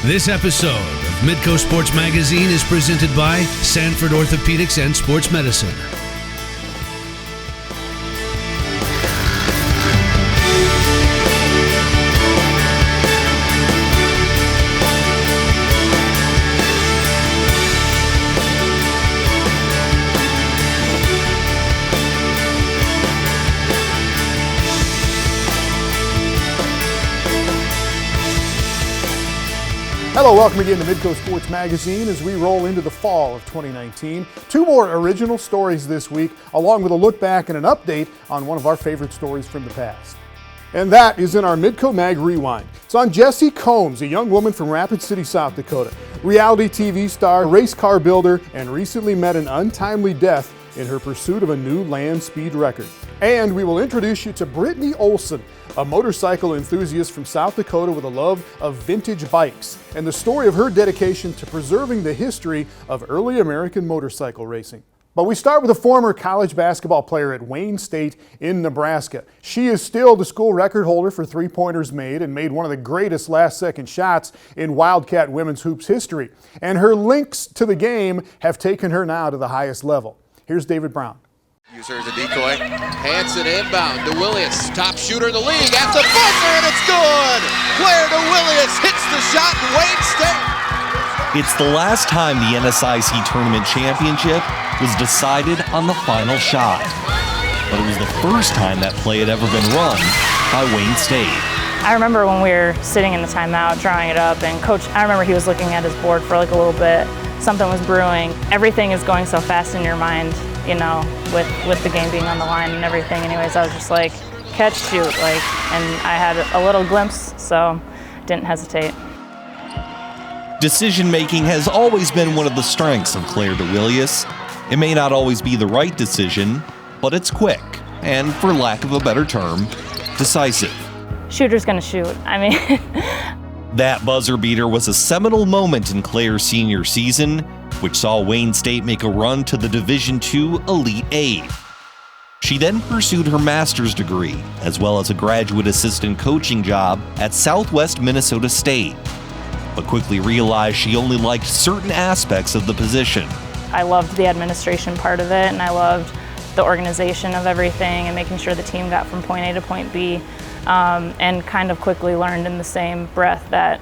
This episode of Midco Sports Magazine is presented by Sanford Orthopedics and Sports Medicine. Hello, welcome again to Midco Sports Magazine as we roll into the fall of 2019. Two more original stories this week, along with a look back and an update on one of our favorite stories from the past. And that is in our Midco Mag Rewind. It's on Jessi Combs, a young woman from Rapid City, South Dakota. Reality TV star, race car builder, and recently met an untimely death in her pursuit of a new land speed record. And we will introduce you to Brittany Olson, a motorcycle enthusiast from South Dakota with a love of vintage bikes, and the story of her dedication to preserving the history of early American motorcycle racing. But we start with a former college basketball player at Wayne State in Nebraska. She is still the school record holder for three-pointers made and made one of the greatest last-second shots in Wildcat women's hoops history. And her links to the game have taken her now to the highest level. Here's David Brown. Use her as a decoy. Hanson inbound. Duwelius, top shooter in the league, at the buzzer, and it's good! Clare Duwelius hits the shot in Wayne State. It's the last time the NSIC Tournament Championship was decided on the final shot. But it was the first time that play had ever been run by Wayne State. I remember when we were sitting in the timeout drawing it up, and Coach, I remember he was looking at his board for like a little bit. Something was brewing. Everything is going so fast in your mind, you know, with the game being on the line and everything. Anyways, I was just like, catch, shoot, and I had a little glimpse, so didn't hesitate. Decision-making has always been one of the strengths of Clare Duwelius. It may not always be the right decision, but it's quick, and for lack of a better term, decisive. Shooter's gonna shoot. I mean, that buzzer beater was a seminal moment in Clare's senior season, which saw Wayne State make a run to the Division II Elite Eight. She then pursued her master's degree, as well as a graduate assistant coaching job at Southwest Minnesota State, but quickly realized she only liked certain aspects of the position. I loved the administration part of it, and I loved the organization of everything and making sure the team got from point A to point B, and kind of quickly learned in the same breath that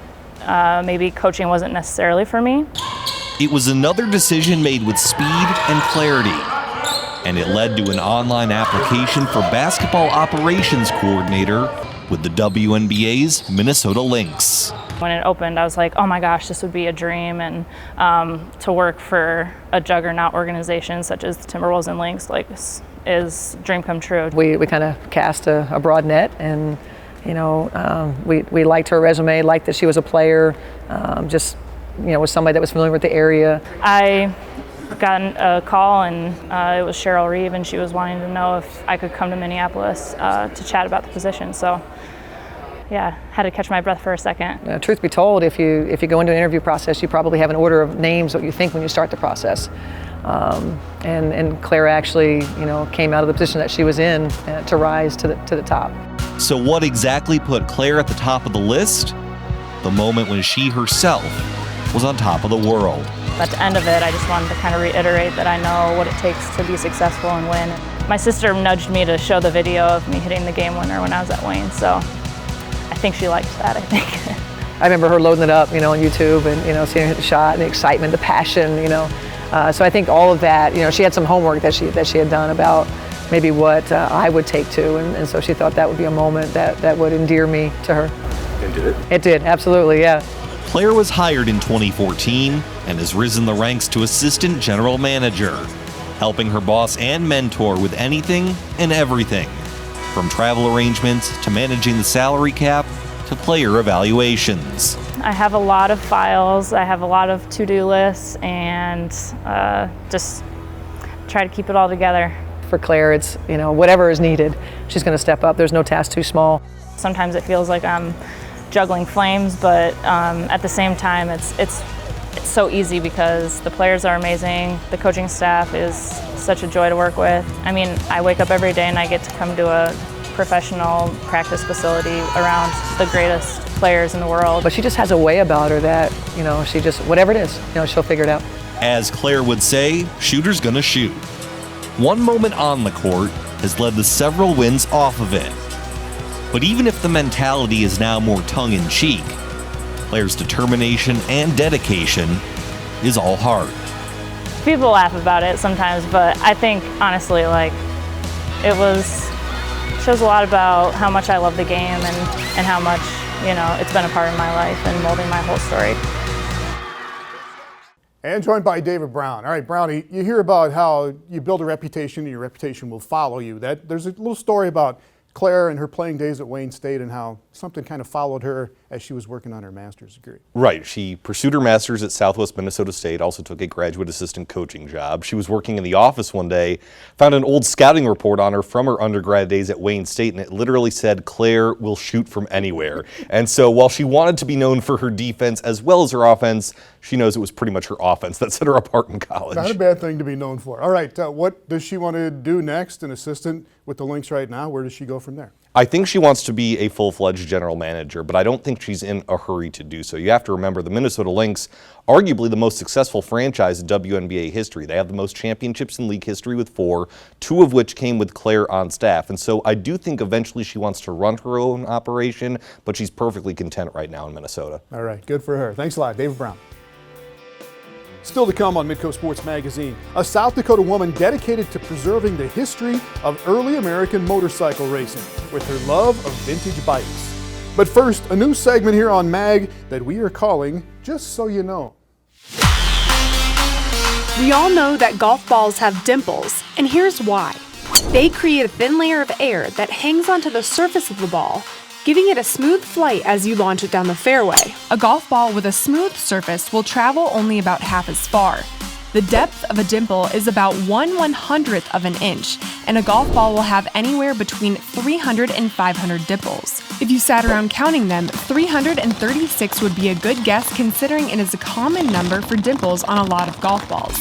maybe coaching wasn't necessarily for me. It was another decision made with speed and clarity, and it led to an online application for basketball operations coordinator with the WNBA's Minnesota Lynx. When it opened, I was like, oh my gosh, this would be a dream, and to work for a juggernaut organization such as the Timberwolves and Lynx is dream come true. We kind of cast a broad net, and we liked her resume, liked that she was a player, was somebody that was familiar with the area. I got a call, and it was Cheryl Reeve, and she was wanting to know if I could come to Minneapolis to chat about the position. So, yeah, had to catch my breath for a second. Truth be told, if you go into an interview process, you probably have an order of names what you think when you start the process. And Clare actually, came out of the position that she was in to rise to the top. So what exactly put Clare at the top of the list? The moment when she herself was on top of the world. At the end of it, I just wanted to kind of reiterate that I know what it takes to be successful and win. My sister nudged me to show the video of me hitting the game winner when I was at Wayne, so I think she liked that, I think. I remember her loading it up, on YouTube, and seeing her hit the shot, and the excitement, the passion, So I think all of that, she had some homework that she had done about maybe what I would take to, and so she thought that would be a moment that would endear me to her. And did it? It did, absolutely, yeah. Clare was hired in 2014 and has risen the ranks to assistant general manager, helping her boss and mentor with anything and everything, from travel arrangements to managing the salary cap to player evaluations. I have a lot of files, I have a lot of to-do lists, and just try to keep it all together. For Clare, it's, whatever is needed, she's going to step up. There's no task too small. Sometimes it feels like I'm juggling flames, but at the same time, it's so easy because the players are amazing, the coaching staff is such a joy to work with. I mean, I wake up every day and I get to come to a professional practice facility around the greatest players in the world. But she just has a way about her that, she just, whatever it is, she'll figure it out. As Clare would say, shooter's gonna shoot. One moment on the court has led to several wins off of it. But even if the mentality is now more tongue-in-cheek, Clare's determination and dedication is all heart. People laugh about it sometimes, but I think honestly, shows a lot about how much I love the game and how much, it's been a part of my life and molding my whole story. And joined by David Brown. All right, Brownie, you hear about how you build a reputation and your reputation will follow you. There's a little story about Clare and her playing days at Wayne State and how something kind of followed her as she was working on her master's degree. Right. She pursued her master's at Southwest Minnesota State, also took a graduate assistant coaching job. She was working in the office one day, found an old scouting report on her from her undergrad days at Wayne State, and it literally said, "Clare will shoot from anywhere." And so while she wanted to be known for her defense as well as her offense, she knows it was pretty much her offense that set her apart in college. Not a bad thing to be known for. All right, what does she want to do next? An assistant with the Lynx right now. Where does she go from there? I think she wants to be a full-fledged general manager, but I don't think she's in a hurry to do so. You have to remember the Minnesota Lynx, arguably the most successful franchise in WNBA history. They have the most championships in league history with 4, 2 of which came with Clare on staff. And so I do think eventually she wants to run her own operation, but she's perfectly content right now in Minnesota. All right, good for her. Thanks a lot, David Brown. Still to come on Midco Sports Magazine, a South Dakota woman dedicated to preserving the history of early American motorcycle racing with her love of vintage bikes. But first, a new segment here on MAG that we are calling Just So You Know. We all know that golf balls have dimples, and here's why. They create a thin layer of air that hangs onto the surface of the ball, giving it a smooth flight as you launch it down the fairway. A golf ball with a smooth surface will travel only about half as far. The depth of a dimple is about 1/100th of an inch, and a golf ball will have anywhere between 300 and 500 dimples. If you sat around counting them, 336 would be a good guess considering it is a common number for dimples on a lot of golf balls.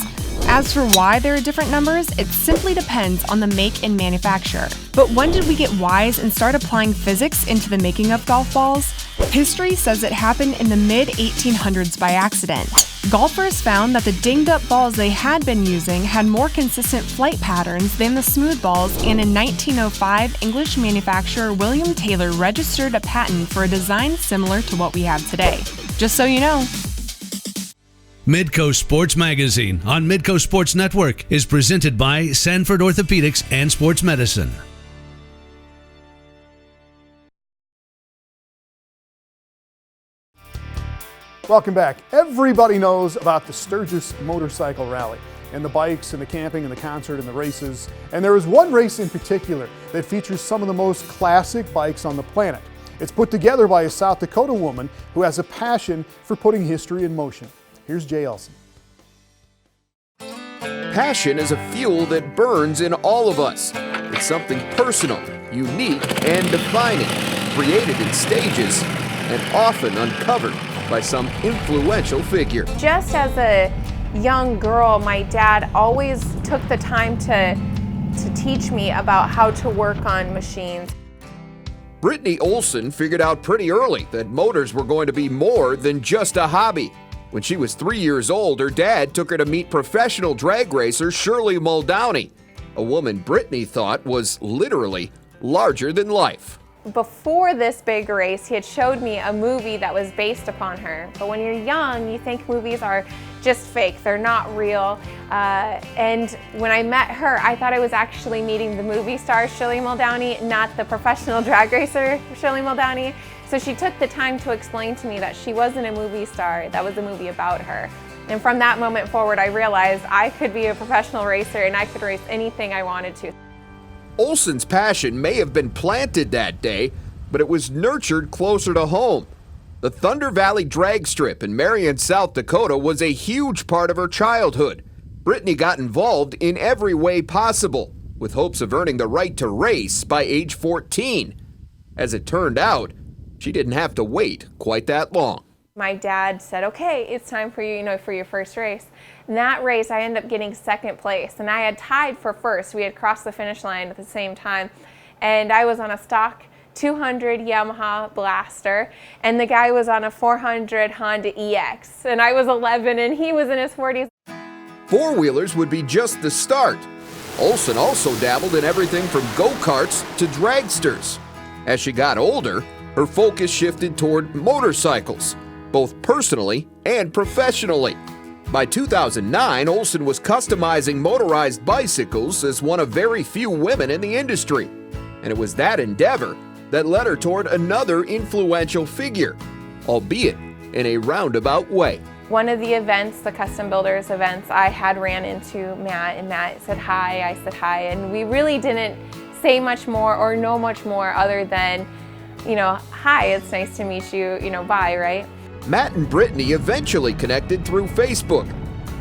As for why there are different numbers, it simply depends on the make and manufacturer. But when did we get wise and start applying physics into the making of golf balls? History says it happened in the mid-1800s by accident. Golfers found that the dinged-up balls they had been using had more consistent flight patterns than the smooth balls, and in 1905, English manufacturer William Taylor registered a patent for a design similar to what we have today. Just so you know. Midco Sports Magazine on Midco Sports Network is presented by Sanford Orthopedics and Sports Medicine. Welcome back. Everybody knows about the Sturgis Motorcycle Rally and the bikes and the camping and the concert and the races. And there is one race in particular that features some of the most classic bikes on the planet. It's put together by a South Dakota woman who has a passion for putting history in motion. Here's Jay Elson. Passion is a fuel that burns in all of us. It's something personal, unique, and defining, created in stages, and often uncovered by some influential figure. Just as a young girl, my dad always took the time to teach me about how to work on machines. Brittany Olson figured out pretty early that motors were going to be more than just a hobby. When she was 3 years old, her dad took her to meet professional drag racer Shirley Muldowney, a woman Brittany thought was literally larger than life. Before this big race, he had showed me a movie that was based upon her. But when you're young, you think movies are just fake, they're not real. And when I met her, I thought I was actually meeting the movie star Shirley Muldowney, not the professional drag racer Shirley Muldowney. So she took the time to explain to me that she wasn't a movie star, that was a movie about her. And from that moment forward, I realized I could be a professional racer and I could race anything I wanted to. Olson's passion may have been planted that day, but it was nurtured closer to home. The Thunder Valley drag strip in Marion, South Dakota was a huge part of her childhood. Brittany got involved in every way possible, with hopes of earning the right to race by age 14. As it turned out, she didn't have to wait quite that long. My dad said, okay, it's time for you, for your first race. In that race, I ended up getting second place, and I had tied for first. We had crossed the finish line at the same time, and I was on a stock 200 Yamaha Blaster, and the guy was on a 400 Honda EX, and I was 11 and he was in his 40s. Four-wheelers would be just the start. Olson also dabbled in everything from go-karts to dragsters. As she got older, her focus shifted toward motorcycles, both personally and professionally. By 2009, Olson was customizing motorized bicycles as one of very few women in the industry. And it was that endeavor that led her toward another influential figure, albeit in a roundabout way. One of the events, the Custom Builders events, I had ran into Matt, and Matt said hi, I said hi, and we really didn't say much more or know much more other than, hi, it's nice to meet you, bye, right? Matt and Brittany eventually connected through Facebook,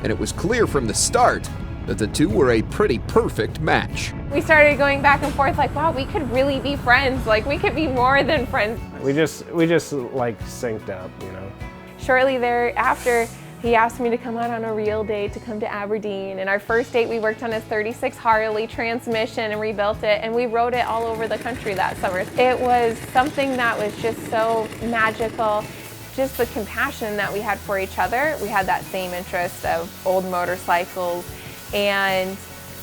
and it was clear from the start that the two were a pretty perfect match. We started going back and forth like, wow, we could really be friends, like we could be more than friends. We just like synced up, Shortly thereafter, he asked me to come out on a real date to come to Aberdeen. And our first date, we worked on his 36 Harley transmission and rebuilt it, and we rode it all over the country that summer. It was something that was just so magical. Just the compassion that we had for each other. We had that same interest of old motorcycles, and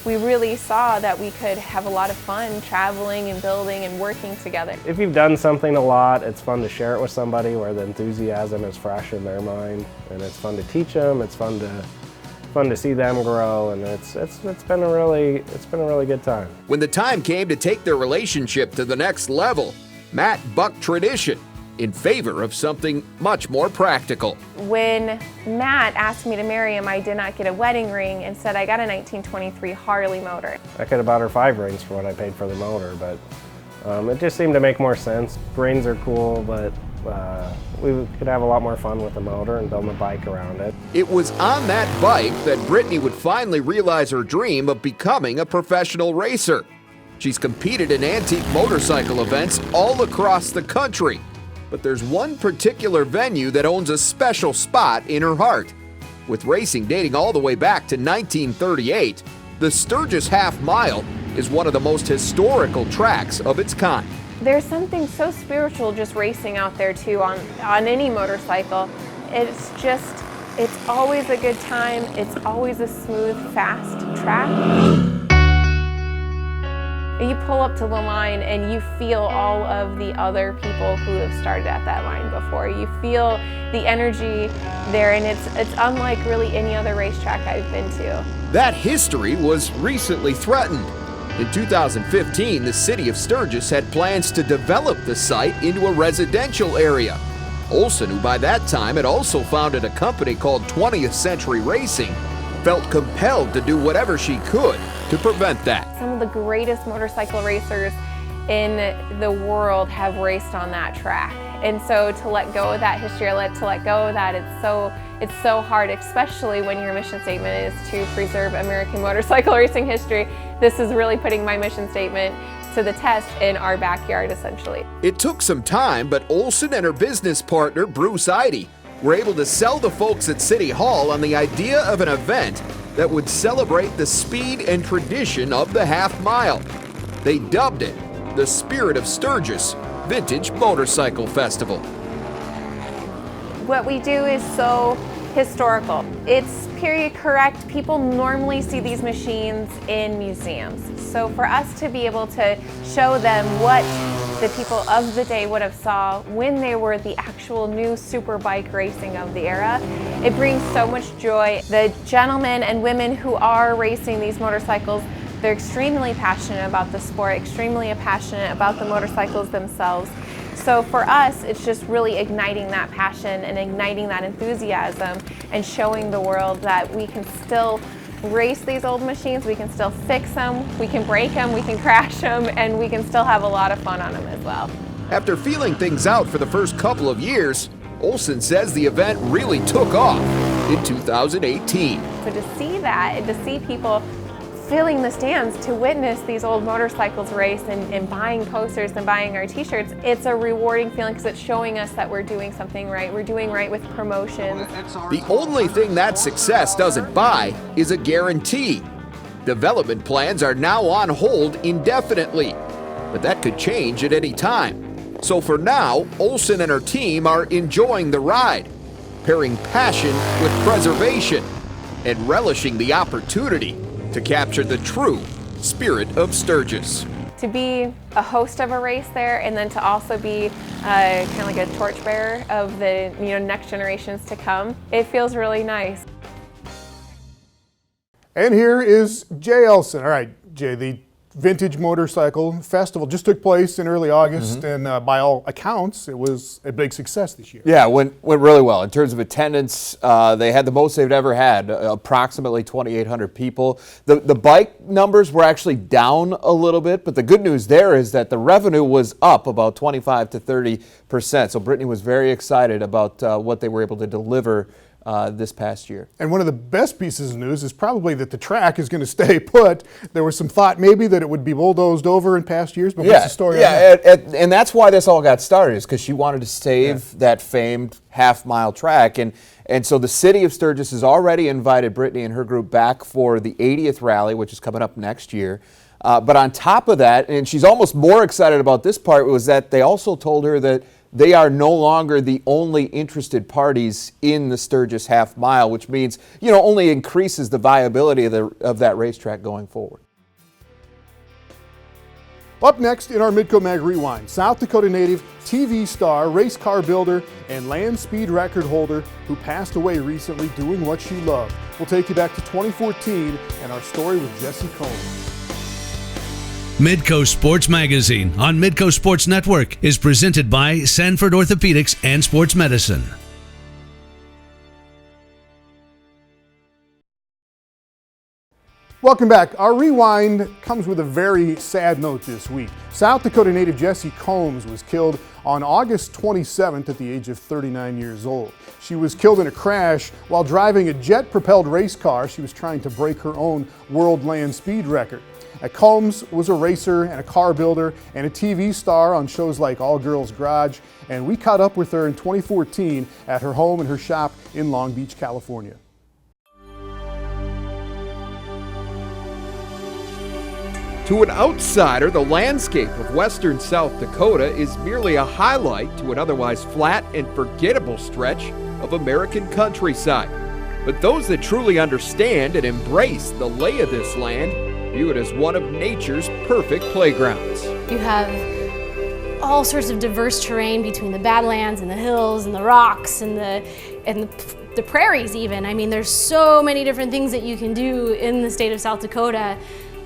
we really saw that we could have a lot of fun traveling and building and working together. If you've done something a lot, it's fun to share it with somebody where the enthusiasm is fresh in their mind, and it's fun to teach them. It's fun to see them grow, and it's been a really good time. When the time came to take their relationship to the next level, Matt bucked tradition in favor of something much more practical. When Matt asked me to marry him, I did not get a wedding ring. Instead, I got a 1923 Harley motor. I could have bought her 5 rings for what I paid for the motor, but it just seemed to make more sense. Rings are cool, but we could have a lot more fun with the motor and build a bike around it. It was on that bike that Brittany would finally realize her dream of becoming a professional racer. She's competed in antique motorcycle events all across the country. But there's one particular venue that owns a special spot in her heart. With racing dating all the way back to 1938, the Sturgis Half Mile is one of the most historical tracks of its kind. There's something so spiritual just racing out there too on any motorcycle. It's always a good time. It's always a smooth, fast track. You pull up to the line and you feel all of the other people who have started at that line before. You feel the energy there, and it's unlike really any other racetrack I've been to. That history was recently threatened. In 2015, the city of Sturgis had plans to develop the site into a residential area. Olson, who by that time had also founded a company called 20th Century Racing, felt compelled to do whatever she could to prevent that. Some of the greatest motorcycle racers in the world have raced on that track. And so to let go of that history, to let go of that, it's so hard, especially when your mission statement is to preserve American motorcycle racing history. This is really putting my mission statement to the test in our backyard, essentially. It took some time, but Olson and her business partner, Bruce Eide, were able to sell the folks at City Hall on the idea of an event that would celebrate the speed and tradition of the half mile. They dubbed it the Spirit of Sturgis Vintage Motorcycle Festival. What we do is so historical. It's period correct. People normally see these machines in museums. So for us to be able to show them what the people of the day would have saw when they were the actual new super bike racing of the era, it brings so much joy. The gentlemen and women who are racing these motorcycles, they're extremely passionate about the sport, extremely passionate about the motorcycles themselves. So for us, it's just really igniting that passion and igniting that enthusiasm and showing the world that we can still race these old machines, we can still fix them, we can break them, we can crash them, and we can still have a lot of fun on them as well. After feeling things out for the first couple of years, Olson says the event really took off in 2018. So to see that and to see people filling the stands to witness these old motorcycles race and buying posters and buying our t-shirts, it's a rewarding feeling because it's showing us that we're doing something right. We're doing right with promotions. The only thing that success doesn't buy is a guarantee. Development plans are now on hold indefinitely. but that could change at any time. So for now, Olson and her team are enjoying the ride, pairing passion with preservation and relishing the opportunity to capture the true spirit of Sturgis. To be a host of a race there, and then to also be kind of like a torchbearer of the next generations to come, it feels really nice. And here is Jay Elson. All right, Jay, the Vintage Motorcycle Festival just took place in early August, and by all accounts, it was a big success this year. Yeah, went really well. In terms of attendance, they had the most they've ever had, approximately 2,800 people. The bike numbers were actually down a little bit, but the good news there is that the revenue was up about 25 to 30%. So Brittany was very excited about what they were able to deliver this past year. And one of the best pieces of news is probably that the track is going to stay put. There was some thought maybe that it would be bulldozed over in past years, but what's the story on that? And that's why this all got started, is because she wanted to save that famed half-mile track. And so the city of Sturgis has already invited Brittany and her group back for the 80th rally, which is coming up next year. But on top of that, and she's almost more excited about this part, was that they also told her that they are no longer the only interested parties in the Sturgis half mile, which means, only increases the viability of that racetrack going forward. Up next in our Midco Mag Rewind, South Dakota native, TV star, race car builder, and land speed record holder who passed away recently doing what she loved. We'll take you back to 2014 and our story with Jessi Combs. Midco Sports Magazine on Midco Sports Network is presented by Sanford Orthopedics and Sports Medicine. Welcome back. Our rewind comes with a very sad note this week. South Dakota native Jessi Combs was killed on August 27th at the age of 39 years old. She was killed in a crash while driving a jet-propelled race car. She was trying to break her own world land speed record. Combs was a racer and a car builder and a TV star on shows like All Girls Garage, and we caught up with her in 2014 at her home and her shop in Long Beach, California. To an outsider, the landscape of western South Dakota is merely a highlight to an otherwise flat and forgettable stretch of American countryside. But those that truly understand and embrace the lay of this land view it as one of nature's perfect playgrounds. You have all sorts of diverse terrain between the Badlands and the hills and the rocks and the prairies even. I mean, there's so many different things that you can do in the state of South Dakota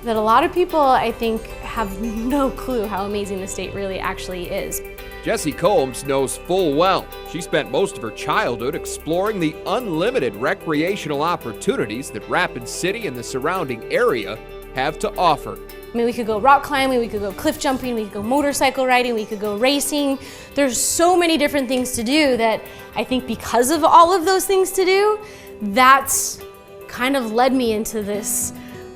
that a lot of people, I think, have no clue how amazing the state really actually is. Jessi Combs knows full well she spent most of her childhood exploring the unlimited recreational opportunities that Rapid City and the surrounding area have to offer. I mean, we could go rock climbing, we could go cliff jumping, we could go motorcycle riding, we could go racing. There's so many different things to do that I think because of all of those things to do, that's kind of led me into this,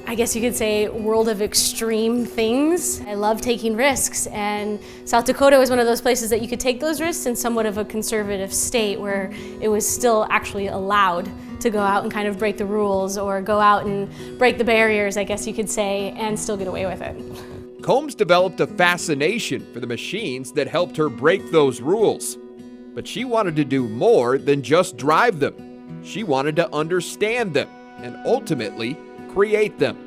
I guess you could say, world of extreme things. I love taking risks, and South Dakota was one of those places that you could take those risks in somewhat of a conservative state where it was still actually allowed to go out and kind of break the rules or go out and break the barriers, I guess you could say, and still get away with it. Combs developed a fascination for the machines that helped her break those rules. But she wanted to do more than just drive them. She wanted to understand them and ultimately create them.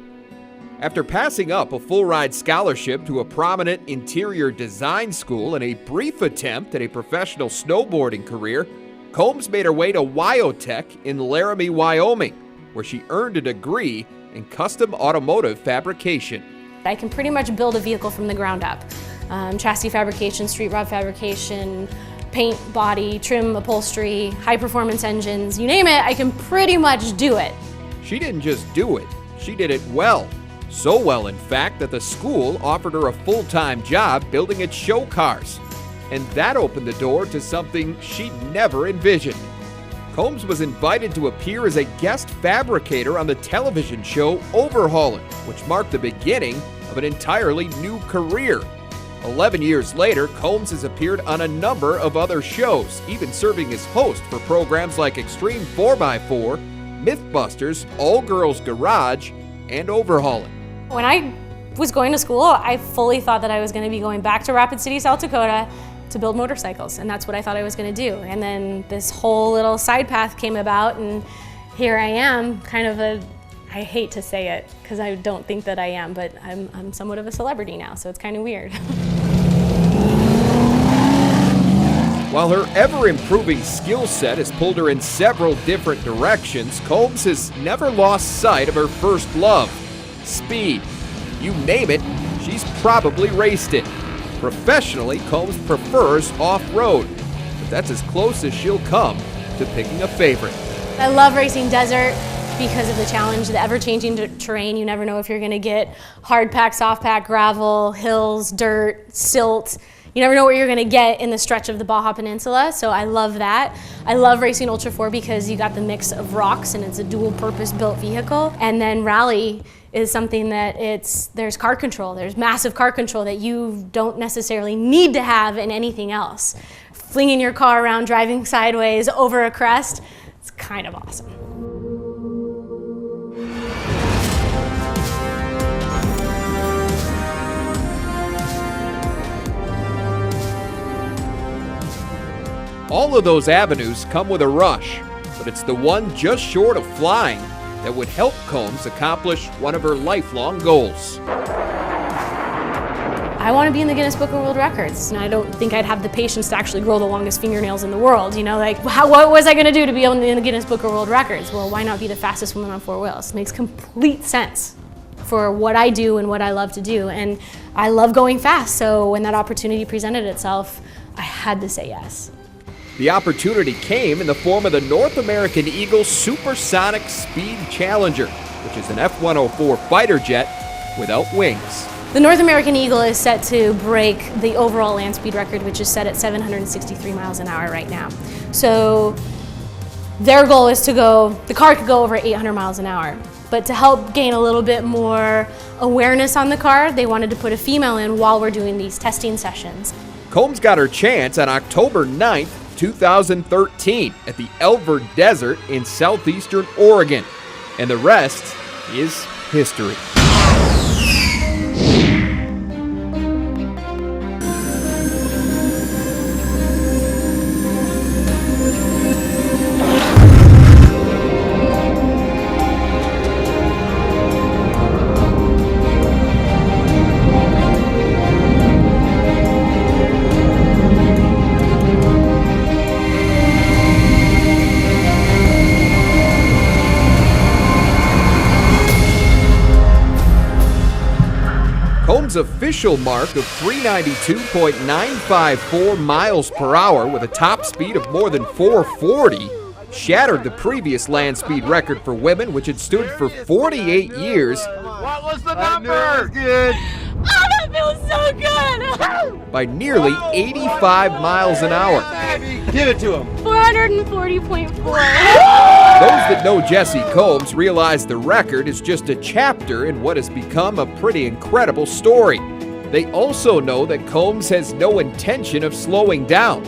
After passing up a full-ride scholarship to a prominent interior design school and a brief attempt at a professional snowboarding career, Combs made her way to Wildcat in Laramie, Wyoming, where she earned a degree in custom automotive fabrication. I can pretty much build a vehicle from the ground up. Chassis fabrication, street rod fabrication, paint, body, trim, upholstery, high-performance engines, you name it, I can pretty much do it. She didn't just do it, she did it well. So well, in fact, that the school offered her a full-time job building its show cars. And that opened the door to something she'd never envisioned. Combs was invited to appear as a guest fabricator on the television show Overhauling, which marked the beginning of an entirely new career. 11 years later, Combs has appeared on a number of other shows, even serving as host for programs like Extreme 4x4, Mythbusters, All Girls Garage, and Overhauling. When I was going to school, I fully thought that I was going to be going back to Rapid City, South Dakota to build motorcycles, and that's what I thought I was going to do. And then this whole little side path came about, and here I am, kind of I hate to say it because I don't think that I am, but I'm somewhat of a celebrity now, so it's kind of weird. While her ever-improving skill set has pulled her in several different directions, Combs has never lost sight of her first love, speed. You name it, she's probably raced it. Professionally, Combs prefers off-road, but that's as close as she'll come to picking a favorite. I love racing desert because of the challenge, the ever-changing terrain. You never know if you're going to get hard pack, soft pack, gravel, hills, dirt, silt. You never know what you're going to get in the stretch of the Baja Peninsula, so I love that. I love racing Ultra 4 because you got the mix of rocks and it's a dual-purpose built vehicle. And then rally is something that there's car control. There's massive car control that you don't necessarily need to have in anything else. Flinging your car around, driving sideways over a crest, it's kind of awesome. All of those avenues come with a rush, but it's the one just short of flying that would help Combs accomplish one of her lifelong goals. I want to be in the Guinness Book of World Records, and I don't think I'd have the patience to actually grow the longest fingernails in the world. You know, like, what was I going to do to be in the Guinness Book of World Records? Well, why not be the fastest woman on 4 wheels? It makes complete sense for what I do and what I love to do, and I love going fast, so when that opportunity presented itself, I had to say yes. The opportunity came in the form of the North American Eagle Supersonic Speed Challenger, which is an F-104 fighter jet without wings. The North American Eagle is set to break the overall land speed record, which is set at 763 miles an hour right now. So their goal is the car could go over 800 miles an hour. But to help gain a little bit more awareness on the car, they wanted to put a female in while we're doing these testing sessions. Combs got her chance on October 9th, 2013 at the Elver Desert in southeastern Oregon. And the rest is history. Combs' official mark of 392.954 miles per hour with a top speed of more than 440 shattered the previous land speed record for women, which had stood for 48 years. What was the number? Good. Oh, that feels so good! By nearly 85 miles an hour. Give it to him. 440.4. Those that know Jessi Combs realize the record is just a chapter in what has become a pretty incredible story. They also know that Combs has no intention of slowing down,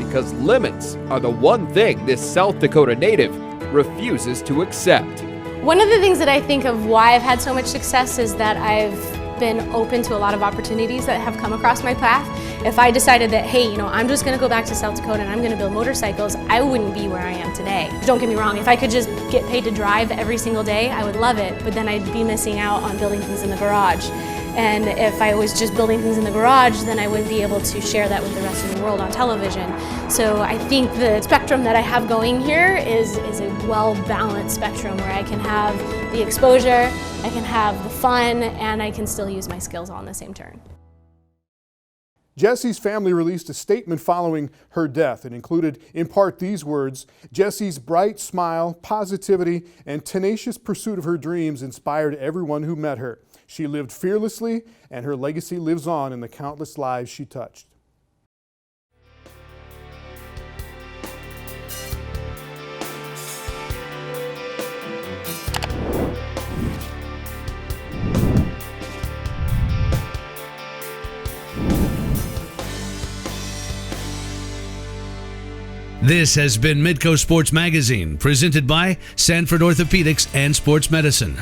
because limits are the one thing this South Dakota native refuses to accept. One of the things that I think of why I've had so much success is that I've been open to a lot of opportunities that have come across my path. If I decided that, hey, I'm just going to go back to South Dakota and I'm going to build motorcycles, I wouldn't be where I am today. Don't get me wrong, if I could just get paid to drive every single day, I would love it, but then I'd be missing out on building things in the garage. And if I was just building things in the garage, then I wouldn't be able to share that with the rest of the world on television. So I think the spectrum that I have going here is a well-balanced spectrum where I can have the exposure, I can have the fun, and I can still use my skills all in the same turn. Jessi's family released a statement following her death. It included, in part, these words: Jessi's bright smile, positivity, and tenacious pursuit of her dreams inspired everyone who met her. She lived fearlessly, and her legacy lives on in the countless lives she touched. This has been Midco Sports Magazine, presented by Sanford Orthopedics and Sports Medicine.